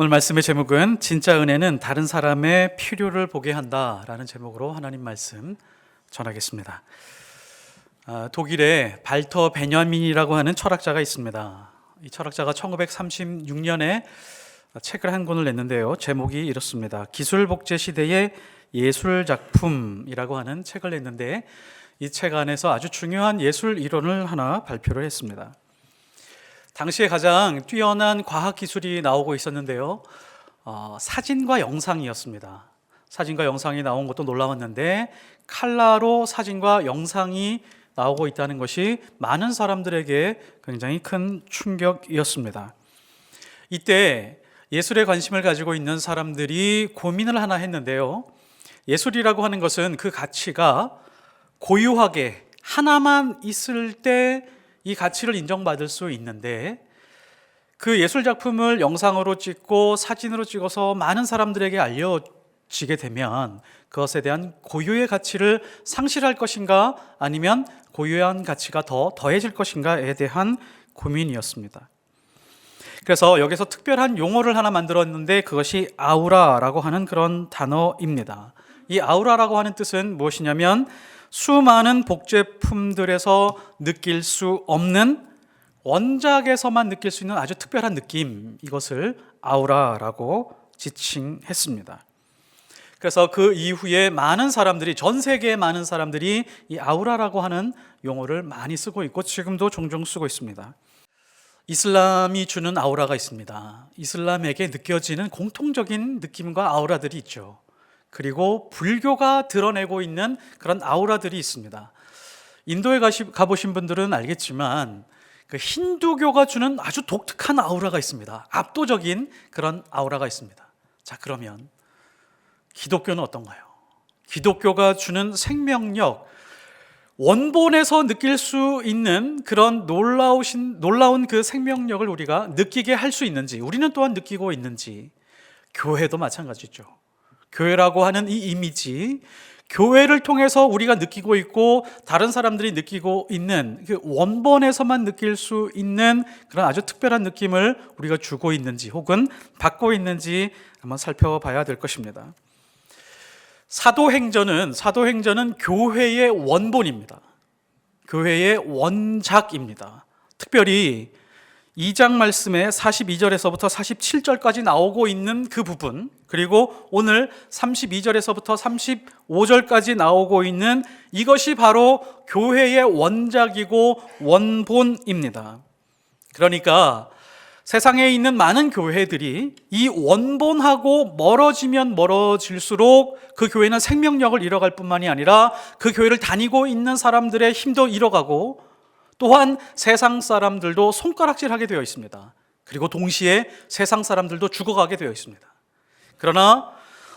오늘 말씀의 제목은 진짜 은혜는 다른 사람의 필요를 보게 한다라는 제목으로 하나님 말씀 전하겠습니다. 독일에 발터 베냐민이라고 하는 철학자가 있습니다. 이 철학자가 1936년에 책을 한 권을 냈는데요. 제목이 이렇습니다. 기술복제 시대의 예술작품이라고 하는 책을 냈는데 이 책 안에서 아주 중요한 예술 이론을 하나 발표를 했습니다. 당시에 가장 뛰어난 과학기술이 나오고 있었는데요. 사진과 영상이었습니다. 사진과 영상이 나온 것도 놀라웠는데 칼라로 사진과 영상이 나오고 있다는 것이 많은 사람들에게 굉장히 큰 충격이었습니다. 이때 예술에 관심을 가지고 있는 사람들이 고민을 하나 했는데요. 예술이라고 하는 것은 그 가치가 고유하게 하나만 있을 때 이 가치를 인정받을 수 있는데 그 예술 작품을 영상으로 찍고 사진으로 찍어서 많은 사람들에게 알려지게 되면 그것에 대한 고유의 가치를 상실할 것인가 아니면 고유한 가치가 더 더해질 것인가에 대한 고민이었습니다. 그래서 여기서 특별한 용어를 하나 만들었는데 그것이 아우라라고 하는 그런 단어입니다. 이 아우라라고 하는 뜻은 무엇이냐면 수많은 복제품들에서 느낄 수 없는 원작에서만 느낄 수 있는 아주 특별한 느낌, 이것을 아우라라고 지칭했습니다. 그래서 그 이후에 많은 사람들이, 전 세계의 많은 사람들이 이 아우라라고 하는 용어를 많이 쓰고 있고 지금도 종종 쓰고 있습니다. 이슬람이 주는 아우라가 있습니다. 이슬람에게 느껴지는 공통적인 느낌과 아우라들이 있죠. 그리고 불교가 드러내고 있는 그런 아우라들이 있습니다. 인도에 가보신 분들은 알겠지만 그 힌두교가 주는 아주 독특한 아우라가 있습니다. 압도적인 그런 아우라가 있습니다. 자, 그러면 기독교는 어떤가요? 기독교가 주는 생명력, 원본에서 느낄 수 있는 그런 놀라운 그 생명력을 우리가 느끼게 할 수 있는지, 우리는 또한 느끼고 있는지, 교회도 마찬가지죠. 교회라고 하는 이 이미지, 교회를 통해서 우리가 느끼고 있고 다른 사람들이 느끼고 있는 그 원본에서만 느낄 수 있는 그런 아주 특별한 느낌을 우리가 주고 있는지 혹은 받고 있는지 한번 살펴봐야 될 것입니다. 사도행전은 교회의 원본입니다. 교회의 원작입니다. 특별히 2장 말씀에 42절에서부터 47절까지 나오고 있는 그 부분, 그리고 오늘 32절에서부터 35절까지 나오고 있는 이것이 바로 교회의 원작이고 원본입니다. 그러니까 세상에 있는 많은 교회들이 이 원본하고 멀어지면 멀어질수록 그 교회는 생명력을 잃어갈 뿐만이 아니라 그 교회를 다니고 있는 사람들의 힘도 잃어가고 또한 세상 사람들도 손가락질하게 되어 있습니다. 그리고 동시에 세상 사람들도 죽어가게 되어 있습니다. 그러나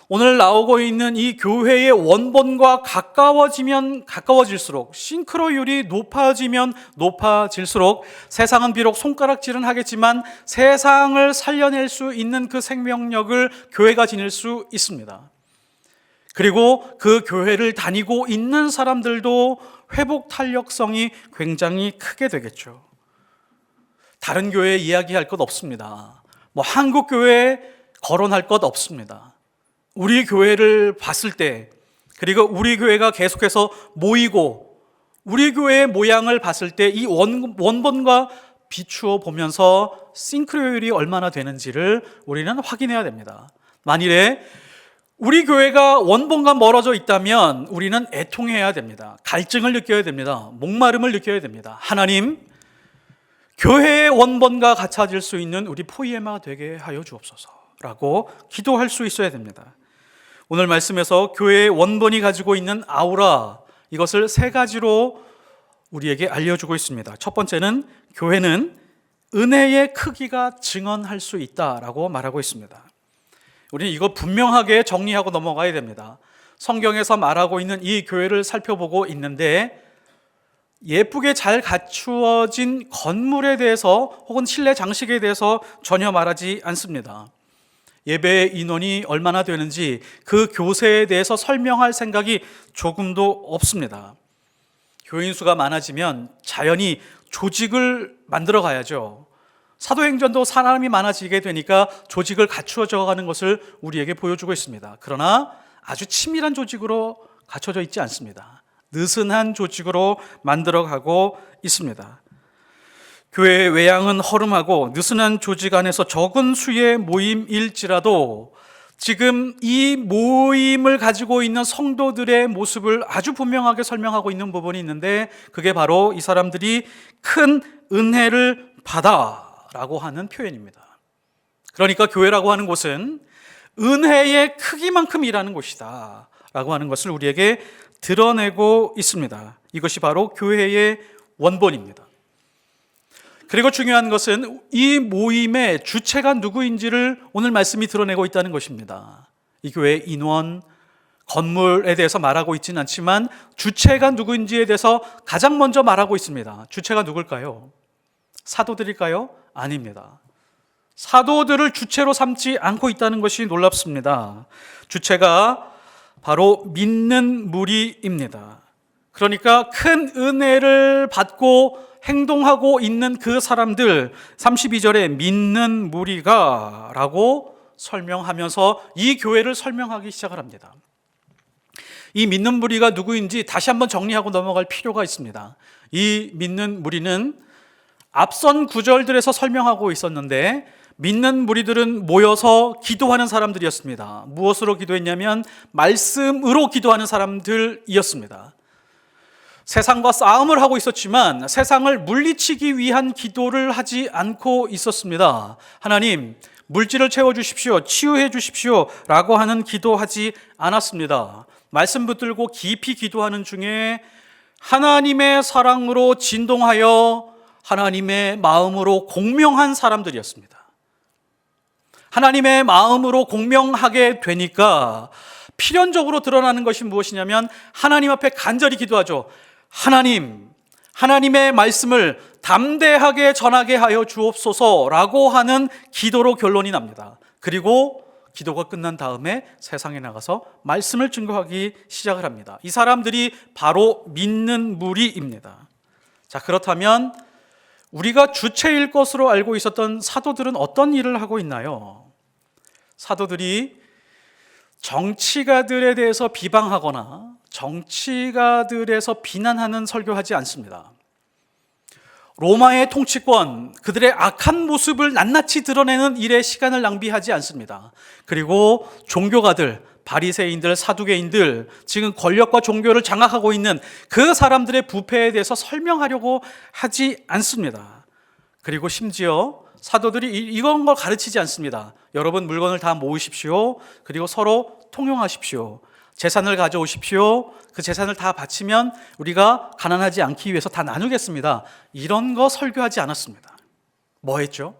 오늘 나오고 있는 이 교회의 원본과 가까워지면 가까워질수록, 싱크로율이 높아지면 높아질수록 세상은 비록 손가락질은 하겠지만 세상을 살려낼 수 있는 그 생명력을 교회가 지닐 수 있습니다. 그리고 그 교회를 다니고 있는 사람들도 회복 탄력성이 굉장히 크게 되겠죠. 다른 교회 이야기할 것 없습니다. 한국 교회에 거론할 것 없습니다. 우리 교회를 봤을 때, 그리고 우리 교회가 계속해서 모이고 우리 교회의 모양을 봤을 때 이 원본과 비추어 보면서 싱크로율이 얼마나 되는지를 우리는 확인해야 됩니다. 만일에 우리 교회가 원본과 멀어져 있다면 우리는 애통해야 됩니다. 갈증을 느껴야 됩니다. 목마름을 느껴야 됩니다. 하나님, 교회의 원본과 같아질 수 있는 우리 포이에마 되게 하여 주옵소서라고 기도할 수 있어야 됩니다. 오늘 말씀에서 교회의 원본이 가지고 있는 아우라, 이것을 세 가지로 우리에게 알려주고 있습니다. 첫 번째는 교회는 은혜의 크기가 증언할 수 있다라고 말하고 있습니다. 우리는 이거 분명하게 정리하고 넘어가야 됩니다. 성경에서 말하고 있는 이 교회를 살펴보고 있는데 예쁘게 잘 갖추어진 건물에 대해서 혹은 실내 장식에 대해서 전혀 말하지 않습니다. 예배 인원이 얼마나 되는지 그 교세에 대해서 설명할 생각이 조금도 없습니다. 교인 수가 많아지면 자연히 조직을 만들어 가야죠. 사도행전도 사람이 많아지게 되니까 조직을 갖추어져 가는 것을 우리에게 보여주고 있습니다. 그러나 아주 치밀한 조직으로 갖춰져 있지 않습니다. 느슨한 조직으로 만들어가고 있습니다. 교회의 외양은 허름하고 느슨한 조직 안에서 적은 수의 모임일지라도 지금 이 모임을 가지고 있는 성도들의 모습을 아주 분명하게 설명하고 있는 부분이 있는데, 그게 바로 이 사람들이 큰 은혜를 받아라고 하는 표현입니다. 그러니까 교회라고 하는 곳은 은혜의 크기만큼 일하는 곳이다 라고 하는 것을 우리에게 드러내고 있습니다. 이것이 바로 교회의 원본입니다. 그리고 중요한 것은 이 모임의 주체가 누구인지를 오늘 말씀이 드러내고 있다는 것입니다. 이 교회의 인원, 건물에 대해서 말하고 있지는 않지만 주체가 누구인지에 대해서 가장 먼저 말하고 있습니다. 주체가 누굴까요? 사도들일까요? 아닙니다. 사도들을 주체로 삼지 않고 있다는 것이 놀랍습니다. 주체가 바로 믿는 무리입니다. 그러니까 큰 은혜를 받고 행동하고 있는 그 사람들, 32절에 믿는 무리가 라고 설명하면서 이 교회를 설명하기 시작을 합니다. 이 믿는 무리가 누구인지 다시 한번 정리하고 넘어갈 필요가 있습니다. 이 믿는 무리는 앞선 구절들에서 설명하고 있었는데, 믿는 무리들은 모여서 기도하는 사람들이었습니다. 무엇으로 기도했냐면 말씀으로 기도하는 사람들이었습니다. 세상과 싸움을 하고 있었지만 세상을 물리치기 위한 기도를 하지 않고 있었습니다. 하나님, 물질을 채워주십시오, 치유해 주십시오 라고 하는 기도하지 않았습니다. 말씀 붙들고 깊이 기도하는 중에 하나님의 사랑으로 진동하여 하나님의 마음으로 공명한 사람들이었습니다. 하나님의 마음으로 공명하게 되니까 필연적으로 드러나는 것이 무엇이냐면 하나님 앞에 간절히 기도하죠. 하나님, 하나님의 말씀을 담대하게 전하게 하여 주옵소서라고 하는 기도로 결론이 납니다. 그리고 기도가 끝난 다음에 세상에 나가서 말씀을 증거하기 시작을 합니다. 이 사람들이 바로 믿는 무리입니다. 자, 그렇다면 우리가 주체일 것으로 알고 있었던 사도들은 어떤 일을 하고 있나요? 사도들이 정치가들에 대해서 비방하거나 정치가들에서 비난하는 설교하지 않습니다. 로마의 통치권, 그들의 악한 모습을 낱낱이 드러내는 일에 시간을 낭비하지 않습니다. 그리고 종교가들, 바리새인들, 사두개인들, 지금 권력과 종교를 장악하고 있는 그 사람들의 부패에 대해서 설명하려고 하지 않습니다. 그리고 심지어 사도들이 이런 걸 가르치지 않습니다. 여러분 물건을 다 모으십시오. 그리고 서로 통용하십시오. 재산을 가져오십시오. 그 재산을 다 바치면 우리가 가난하지 않기 위해서 다 나누겠습니다. 이런 거 설교하지 않았습니다. 뭐 했죠?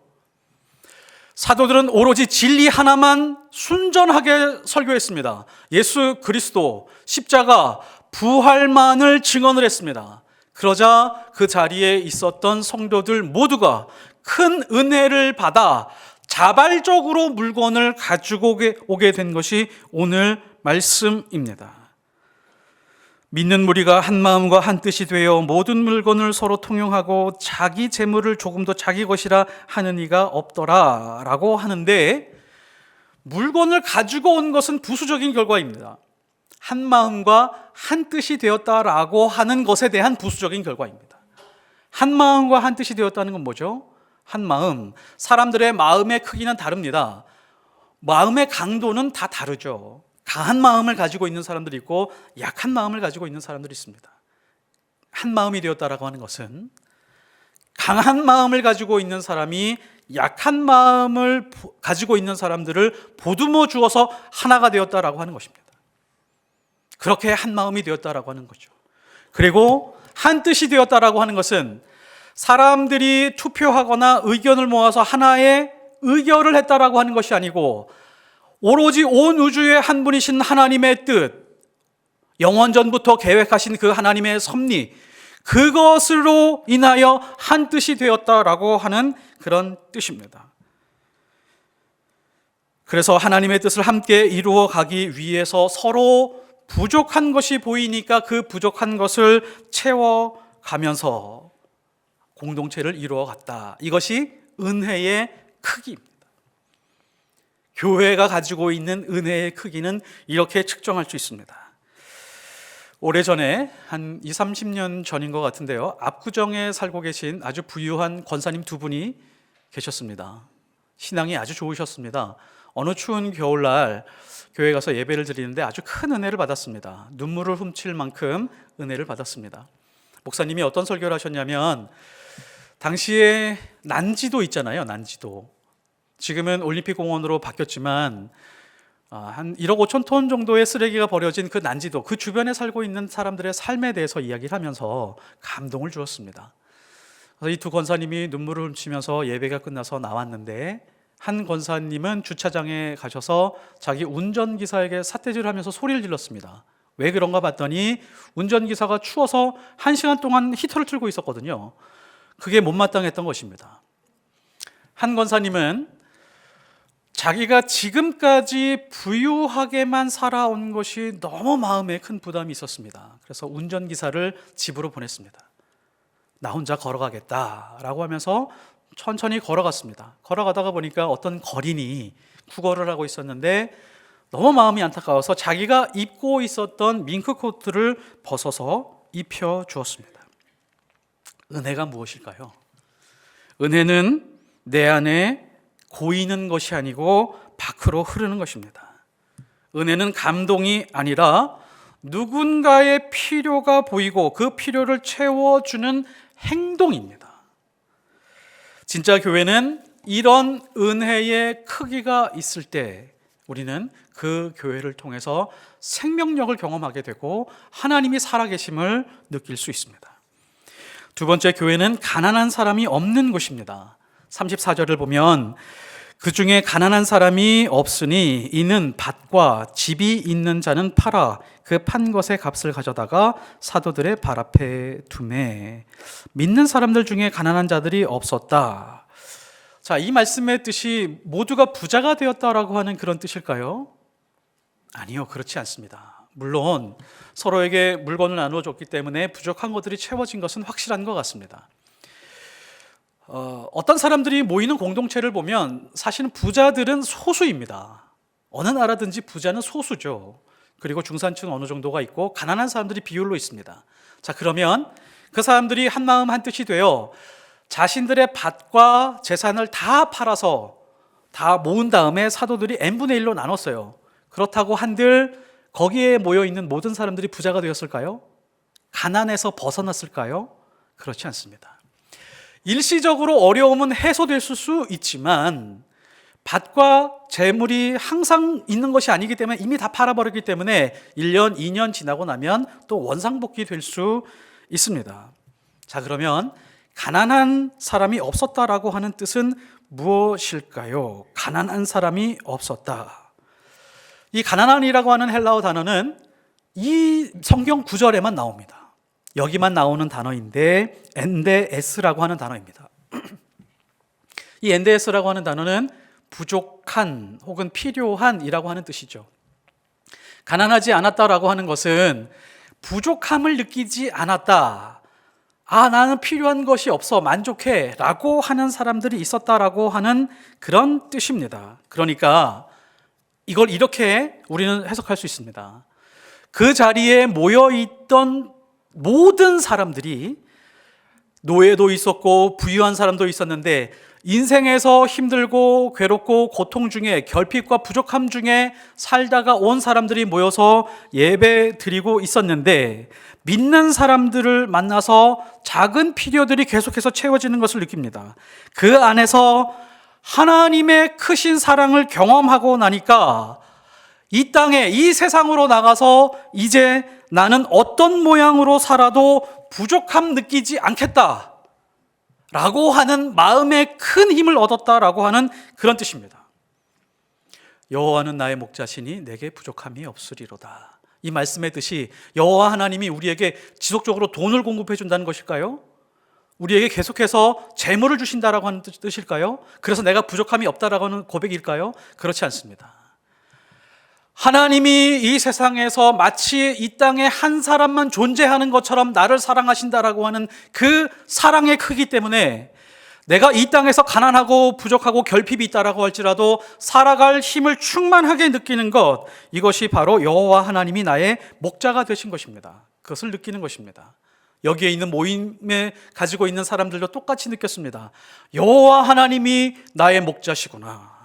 사도들은 오로지 진리 하나만 순전하게 설교했습니다. 예수 그리스도, 십자가, 부활만을 증언을 했습니다. 그러자 그 자리에 있었던 성도들 모두가 큰 은혜를 받아 자발적으로 물건을 가지고 오게 된 것이 오늘 말씀입니다. 믿는 무리가 한 마음과 한 뜻이 되어 모든 물건을 서로 통용하고 자기 재물을 조금도 자기 것이라 하는 이가 없더라 라고 하는데, 물건을 가지고 온 것은 부수적인 결과입니다. 한 마음과 한 뜻이 되었다라고 하는 것에 대한 부수적인 결과입니다. 한 마음과 한 뜻이 되었다는 건 뭐죠? 한 마음, 사람들의 마음의 크기는 다릅니다. 마음의 강도는 다 다르죠. 강한 마음을 가지고 있는 사람들이 있고 약한 마음을 가지고 있는 사람들이 있습니다. 한 마음이 되었다라고 하는 것은 강한 마음을 가지고 있는 사람이 약한 마음을 가지고 있는 사람들을 보듬어 주어서 하나가 되었다라고 하는 것입니다. 그렇게 한 마음이 되었다라고 하는 거죠. 그리고 한 뜻이 되었다라고 하는 것은 사람들이 투표하거나 의견을 모아서 하나의 의결을 했다라고 하는 것이 아니고 오로지 온 우주의 한 분이신 하나님의 뜻, 영원전부터 계획하신 그 하나님의 섭리, 그것으로 인하여 한 뜻이 되었다라고 하는 그런 뜻입니다. 그래서 하나님의 뜻을 함께 이루어 가기 위해서 서로 부족한 것이 보이니까 그 부족한 것을 채워가면서 공동체를 이루어 갔다. 이것이 은혜의 크기입니다. 교회가 가지고 있는 은혜의 크기는 이렇게 측정할 수 있습니다. 오래전에 한 20, 30년 전인 것 같은데요, 압구정에 살고 계신 아주 부유한 권사님 두 분이 계셨습니다. 신앙이 아주 좋으셨습니다. 어느 추운 겨울날 교회 가서 예배를 드리는데 아주 큰 은혜를 받았습니다. 눈물을 훔칠 만큼 은혜를 받았습니다. 목사님이 어떤 설교를 하셨냐면, 당시에 난지도 있잖아요. 난지도. 지금은 올림픽공원으로 바뀌었지만 한 1억 5천 톤 정도의 쓰레기가 버려진 그 난지도, 그 주변에 살고 있는 사람들의 삶에 대해서 이야기를 하면서 감동을 주었습니다. 그래서 이 두 권사님이 눈물을 훔치면서 예배가 끝나서 나왔는데, 한 권사님은 주차장에 가셔서 자기 운전기사에게 삿대질을 하면서 소리를 질렀습니다. 왜 그런가 봤더니 운전기사가 추워서 1시간 동안 히터를 틀고 있었거든요. 그게 못마땅했던 것입니다. 한 권사님은 자기가 지금까지 부유하게만 살아온 것이 너무 마음에 큰 부담이 있었습니다. 그래서 운전기사를 집으로 보냈습니다. 나 혼자 걸어가겠다라고 하면서 천천히 걸어갔습니다. 걸어가다가 보니까 어떤 거린이 구걸을 하고 있었는데 너무 마음이 안타까워서 자기가 입고 있었던 밍크코트를 벗어서 입혀주었습니다. 은혜가 무엇일까요? 은혜는 내 안에 고이는 것이 아니고 밖으로 흐르는 것입니다. 은혜는 감동이 아니라 누군가의 필요가 보이고 그 필요를 채워주는 행동입니다. 진짜 교회는 이런 은혜의 크기가 있을 때 우리는 그 교회를 통해서 생명력을 경험하게 되고 하나님이 살아계심을 느낄 수 있습니다. 두 번째, 교회는 가난한 사람이 없는 곳입니다. 34절을 보면, 그 중에 가난한 사람이 없으니 이는 밭과 집이 있는 자는 팔아 그 판 것의 값을 가져다가 사도들의 발 앞에 두매. 믿는 사람들 중에 가난한 자들이 없었다. 자, 이 말씀의 뜻이 모두가 부자가 되었다라고 하는 그런 뜻일까요? 아니요, 그렇지 않습니다. 물론 서로에게 물건을 나누어줬기 때문에 부족한 것들이 채워진 것은 확실한 것 같습니다. 어떤 사람들이 모이는 공동체를 보면 사실은 부자들은 소수입니다. 어느 나라든지 부자는 소수죠. 그리고 중산층 어느 정도가 있고 가난한 사람들이 비율로 있습니다. 자, 그러면 그 사람들이 한 마음 한 뜻이 되어 자신들의 밭과 재산을 다 팔아서 다 모은 다음에 사도들이 n분의 1로 나눴어요. 그렇다고 한들 거기에 모여있는 모든 사람들이 부자가 되었을까요? 가난에서 벗어났을까요? 그렇지 않습니다. 일시적으로 어려움은 해소될 수 있지만 밭과 재물이 항상 있는 것이 아니기 때문에 이미 다 팔아버렸기 때문에 1년, 2년 지나고 나면 또 원상복귀 될 수 있습니다. 자, 그러면 가난한 사람이 없었다라고 하는 뜻은 무엇일까요? 가난한 사람이 없었다. 이 가난한이라고 하는 헬라어 단어는 이 성경 구절에만 나옵니다. 여기만 나오는 단어인데 엔데에스라고 하는 단어입니다. 이 엔데에스라고 하는 단어는 부족한 혹은 필요한이라고 하는 뜻이죠. 가난하지 않았다라고 하는 것은 부족함을 느끼지 않았다. 나는 필요한 것이 없어, 만족해 라고 하는 사람들이 있었다라고 하는 그런 뜻입니다. 그러니까 이걸 이렇게 우리는 해석할 수 있습니다. 그 자리에 모여있던 모든 사람들이, 노예도 있었고 부유한 사람도 있었는데 인생에서 힘들고 괴롭고 고통 중에, 결핍과 부족함 중에 살다가 온 사람들이 모여서 예배 드리고 있었는데 믿는 사람들을 만나서 작은 필요들이 계속해서 채워지는 것을 느낍니다. 그 안에서 하나님의 크신 사랑을 경험하고 나니까 이 땅에, 이 세상으로 나가서 이제 나는 어떤 모양으로 살아도 부족함 느끼지 않겠다 라고 하는 마음의 큰 힘을 얻었다라고 하는 그런 뜻입니다. 여호와는 나의 목자시니 내게 부족함이 없으리로다. 이 말씀의 뜻이 여호와 하나님이 우리에게 지속적으로 돈을 공급해 준다는 것일까요? 우리에게 계속해서 재물을 주신다라고 하는 뜻일까요? 그래서 내가 부족함이 없다라고 하는 고백일까요? 그렇지 않습니다. 하나님이 이 세상에서 마치 이 땅에 한 사람만 존재하는 것처럼 나를 사랑하신다라고 하는 그 사랑의 크기 때문에 내가 이 땅에서 가난하고 부족하고 결핍이 있다라고 할지라도 살아갈 힘을 충만하게 느끼는 것, 이것이 바로 여호와 하나님이 나의 목자가 되신 것입니다. 그것을 느끼는 것입니다. 여기에 있는 모임에 가지고 있는 사람들도 똑같이 느꼈습니다. 여호와 하나님이 나의 목자시구나.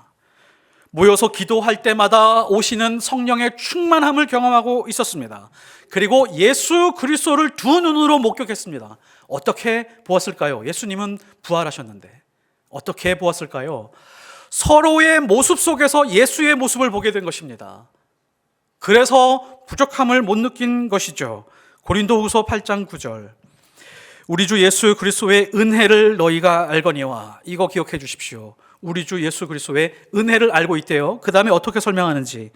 모여서 기도할 때마다 오시는 성령의 충만함을 경험하고 있었습니다. 그리고 예수 그리스도를 두 눈으로 목격했습니다. 어떻게 보았을까요? 예수님은 부활하셨는데 어떻게 보았을까요? 서로의 모습 속에서 예수의 모습을 보게 된 것입니다. 그래서 부족함을 못 느낀 것이죠. 고린도후서 8장 9절, 우리 주 예수 그리스도의 은혜를 너희가 알거니와, 이거 기억해 주십시오. 우리 주 예수 그리스도의 은혜를 알고 있대요. 그 다음에 어떻게 설명하는지,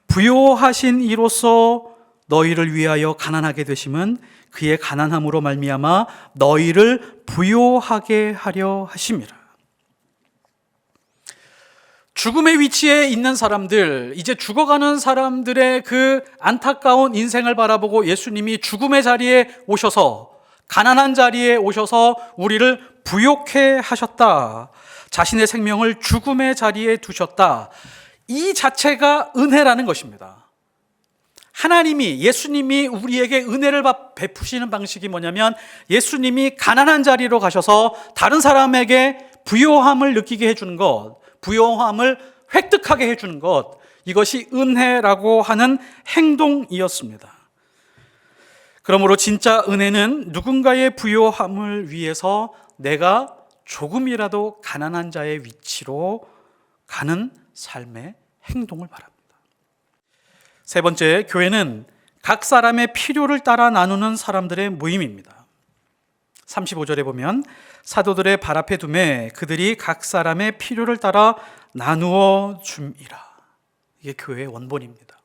부요하신 이로써 너희를 위하여 가난하게 되심은 그의 가난함으로 말미암아 너희를 부요하게 하려 하심이라. 죽음의 위치에 있는 사람들, 이제 죽어가는 사람들의 그 안타까운 인생을 바라보고 예수님이 죽음의 자리에 오셔서, 가난한 자리에 오셔서 우리를 부요케 하셨다. 자신의 생명을 죽음의 자리에 두셨다. 이 자체가 은혜라는 것입니다. 하나님이, 예수님이 우리에게 은혜를 베푸시는 방식이 뭐냐면, 예수님이 가난한 자리로 가셔서 다른 사람에게 부요함을 느끼게 해주는 것, 부요함을 획득하게 해주는 것, 이것이 은혜라고 하는 행동이었습니다. 그러므로 진짜 은혜는 누군가의 부요함을 위해서 내가 조금이라도 가난한 자의 위치로 가는 삶의 행동을 말합니다. 세 번째, 교회는 각 사람의 필요를 따라 나누는 사람들의 모임입니다. 35절에 보면 사도들의 발 앞에 두매 그들이 각 사람의 필요를 따라 나누어 줌이라. 이게 교회의 원본입니다.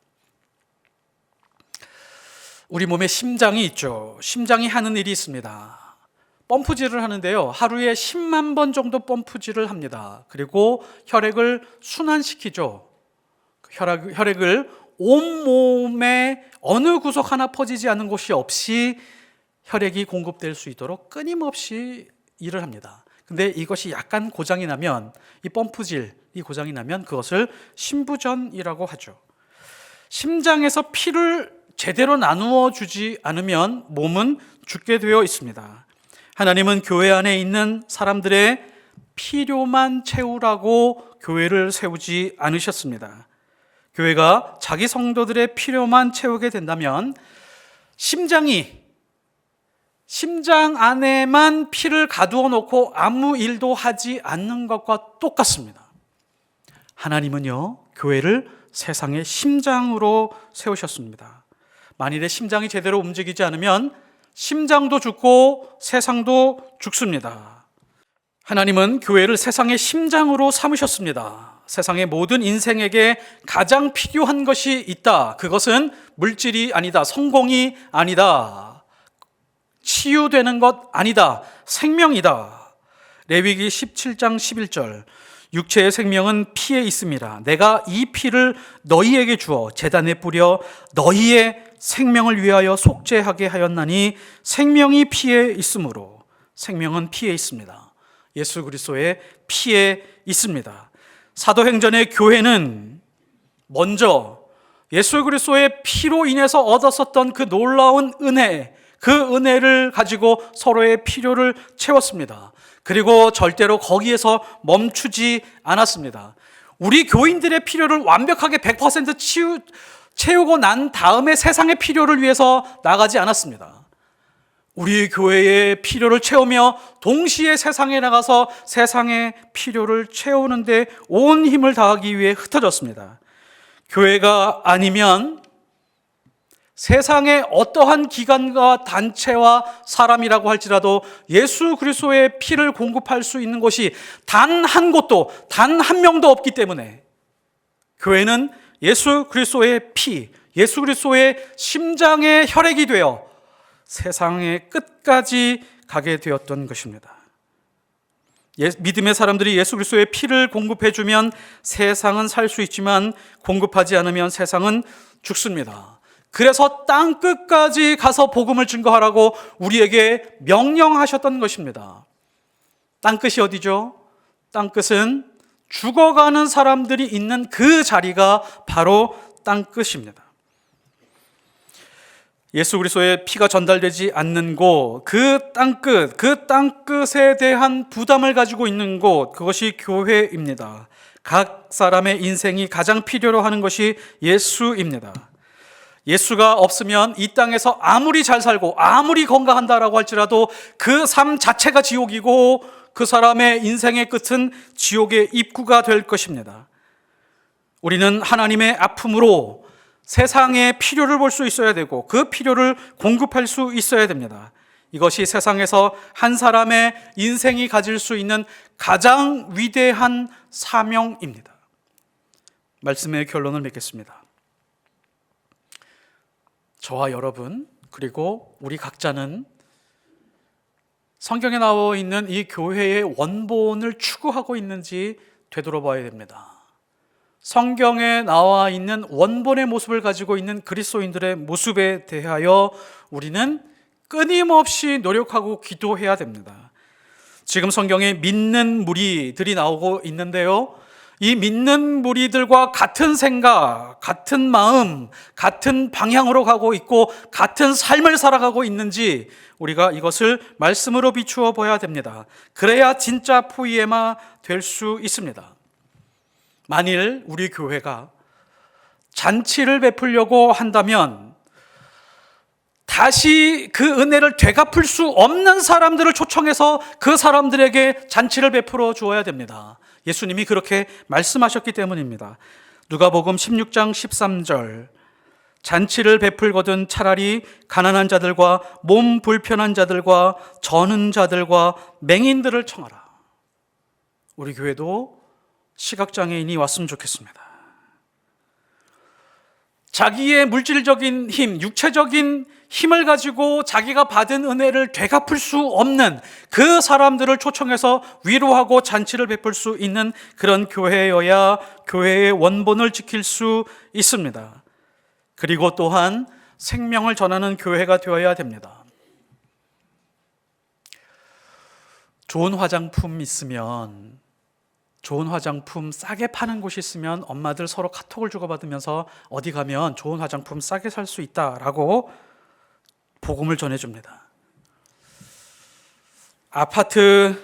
우리 몸에 심장이 있죠. 심장이 하는 일이 있습니다. 펌프질을 하는데요, 하루에 10만 번 정도 펌프질을 합니다. 그리고 혈액을 순환시키죠. 혈액을 온몸에 어느 구석 하나 퍼지지 않는 곳이 없이 혈액이 공급될 수 있도록 끊임없이 일을 합니다. 근데 이것이 약간 고장이 나면, 이 펌프질이 고장이 나면 그것을 심부전이라고 하죠. 심장에서 피를 제대로 나누어 주지 않으면 몸은 죽게 되어 있습니다. 하나님은 교회 안에 있는 사람들의 필요만 채우라고 교회를 세우지 않으셨습니다. 교회가 자기 성도들의 필요만 채우게 된다면 심장 안에만 피를 가두어 놓고 아무 일도 하지 않는 것과 똑같습니다. 하나님은요, 교회를 세상의 심장으로 세우셨습니다. 만일에 심장이 제대로 움직이지 않으면 심장도 죽고 세상도 죽습니다. 하나님은 교회를 세상의 심장으로 삼으셨습니다. 세상의 모든 인생에게 가장 필요한 것이 있다. 그것은 물질이 아니다. 성공이 아니다. 치유되는 것 아니다. 생명이다. 레위기 17장 11절, 육체의 생명은 피에 있습니다. 내가 이 피를 너희에게 주어 제단에 뿌려 너희의 생명을 위하여 속죄하게 하였나니 생명이 피에 있으므로. 생명은 피에 있습니다. 예수 그리스도의 피에 있습니다. 사도행전의 교회는 먼저 예수 그리스도의 피로 인해서 얻었었던 그 놀라운 은혜, 그 은혜를 가지고 서로의 필요를 채웠습니다. 그리고 절대로 거기에서 멈추지 않았습니다. 우리 교인들의 필요를 완벽하게 100% 채우고 난 다음에 세상의 필요를 위해서 나가지 않았습니다. 우리 교회의 필요를 채우며 동시에 세상에 나가서 세상의 필요를 채우는데 온 힘을 다하기 위해 흩어졌습니다. 교회가 아니면 세상의 어떠한 기관과 단체와 사람이라고 할지라도 예수 그리스도의 피를 공급할 수 있는 곳이 단 한 곳도, 단 한 명도 없기 때문에 교회는 예수 그리스도의 피, 예수 그리스도의 심장의 혈액이 되어 세상의 끝까지 가게 되었던 것입니다. 믿음의 사람들이 예수 그리스도의 피를 공급해주면 세상은 살 수 있지만 공급하지 않으면 세상은 죽습니다. 그래서 땅 끝까지 가서 복음을 증거하라고 우리에게 명령하셨던 것입니다. 땅끝이 어디죠? 땅끝은 죽어가는 사람들이 있는 그 자리가 바로 땅끝입니다. 예수 그리스도의 피가 전달되지 않는 곳, 그 땅끝에 대한 부담을 가지고 있는 곳, 그것이 교회입니다. 각 사람의 인생이 가장 필요로 하는 것이 예수입니다. 예수가 없으면 이 땅에서 아무리 잘 살고 아무리 건강한다라고 할지라도 그 삶 자체가 지옥이고 그 사람의 인생의 끝은 지옥의 입구가 될 것입니다. 우리는 하나님의 아픔으로 세상의 필요를 볼 수 있어야 되고 그 필요를 공급할 수 있어야 됩니다. 이것이 세상에서 한 사람의 인생이 가질 수 있는 가장 위대한 사명입니다. 말씀의 결론을 맺겠습니다. 저와 여러분 그리고 우리 각자는 성경에 나와 있는 이 교회의 원본을 추구하고 있는지 되돌아봐야 됩니다. 성경에 나와 있는 원본의 모습을 가지고 있는 그리스도인들의 모습에 대하여 우리는 끊임없이 노력하고 기도해야 됩니다. 지금 성경에 믿는 무리들이 나오고 있는데요, 이 믿는 무리들과 같은 생각, 같은 마음, 같은 방향으로 가고 있고 같은 삶을 살아가고 있는지 우리가 이것을 말씀으로 비추어 봐야 됩니다. 그래야 진짜 포이에마 될 수 있습니다. 만일 우리 교회가 잔치를 베풀려고 한다면 다시 그 은혜를 되갚을 수 없는 사람들을 초청해서 그 사람들에게 잔치를 베풀어 주어야 됩니다. 예수님이 그렇게 말씀하셨기 때문입니다. 누가복음 16장 13절, 잔치를 베풀거든 차라리 가난한 자들과 몸 불편한 자들과 저는 자들과 맹인들을 청하라. 우리 교회도 시각장애인이 왔으면 좋겠습니다. 자기의 물질적인 힘, 육체적인 힘을 가지고 자기가 받은 은혜를 되갚을 수 없는 그 사람들을 초청해서 위로하고 잔치를 베풀 수 있는 그런 교회여야 교회의 원본을 지킬 수 있습니다. 그리고 또한 생명을 전하는 교회가 되어야 됩니다. 좋은 화장품 있으면, 좋은 화장품 싸게 파는 곳이 있으면 엄마들 서로 카톡을 주고받으면서 어디 가면 좋은 화장품 싸게 살 수 있다라고 복음을 전해줍니다. 아파트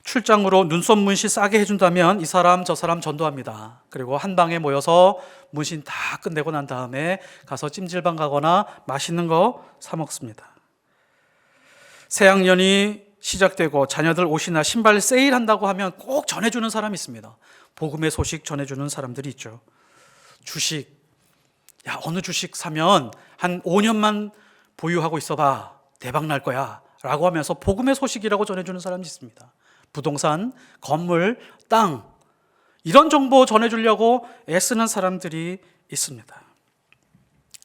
출장으로 눈썹 문신 싸게 해준다면 이 사람 저 사람 전도합니다. 그리고 한 방에 모여서 문신 다 끝내고 난 다음에 가서 찜질방 가거나 맛있는 거 사 먹습니다. 새학년이 시작되고 자녀들 옷이나 신발 세일한다고 하면 꼭 전해주는 사람이 있습니다. 복음의 소식 전해주는 사람들이 있죠. 주식, 야 어느 주식 사면 한 5년만 보유하고 있어봐, 대박 날 거야 라고 하면서 복음의 소식이라고 전해주는 사람이 있습니다. 부동산, 건물, 땅, 이런 정보 전해주려고 애쓰는 사람들이 있습니다.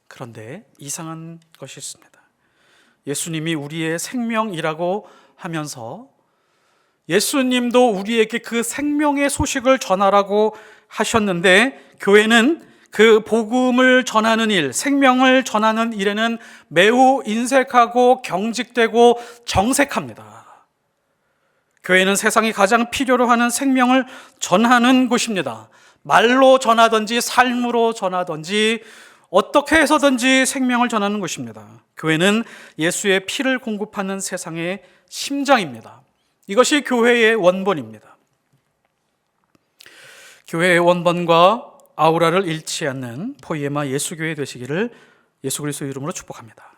그런데 이상한 것이 있습니다. 예수님이 우리의 생명이라고 하면서 예수님도 우리에게 그 생명의 소식을 전하라고 하셨는데, 교회는 그 복음을 전하는 일, 생명을 전하는 일에는 매우 인색하고 경직되고 정색합니다. 교회는 세상이 가장 필요로 하는 생명을 전하는 곳입니다. 말로 전하든지 삶으로 전하든지 어떻게 해서든지 생명을 전하는 곳입니다. 교회는 예수의 피를 공급하는 세상의 심장입니다. 이것이 교회의 원본입니다. 교회의 원본과 아우라를 잃지 않는 포이에마 예수교회 되시기를 예수 그리스도의 이름으로 축복합니다.